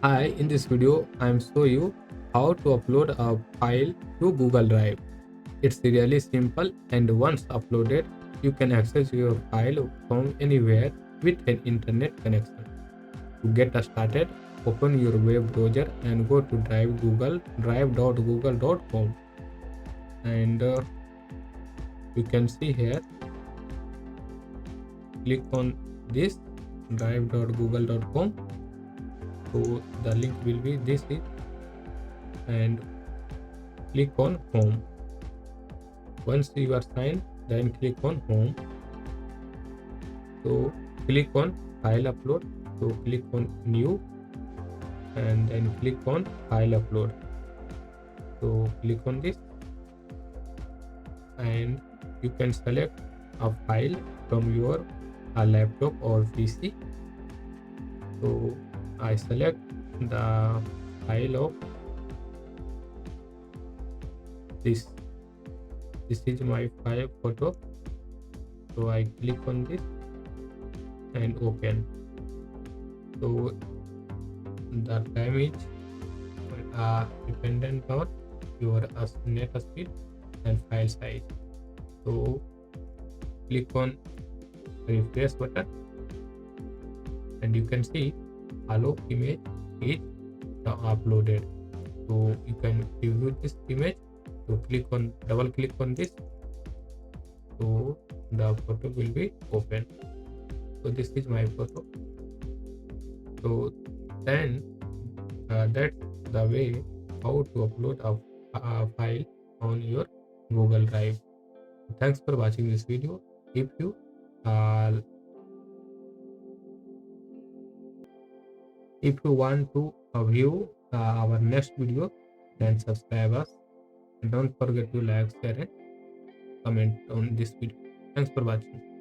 Hi, in this video, I am show you how to upload a file to Google Drive. It's really simple, and once uploaded, you can access your file from anywhere with an internet connection. To get started, open your web browser and go to drive.google.com, and you can see here, click on this drive.google.com. So the link will be this is, and click on home. Once you are signed, then click on home. So click on file upload. So click on new and then click on file upload. So click on this and you can select a file from your laptop or PC. So I select the file of this. This is my file photo. So I click on this and open. So the time is dependent on your net speed and file size. So click on refresh button and you can see hello image is uploaded. So you can review this image. So double click on this. So the photo will be open. So this is my photo. So then that's the way how to upload a file on your Google Drive. Thanks for watching this video. Uh, if you want to view our next video, then subscribe us. And don't forget to like, share, and comment on this video. Thanks for watching.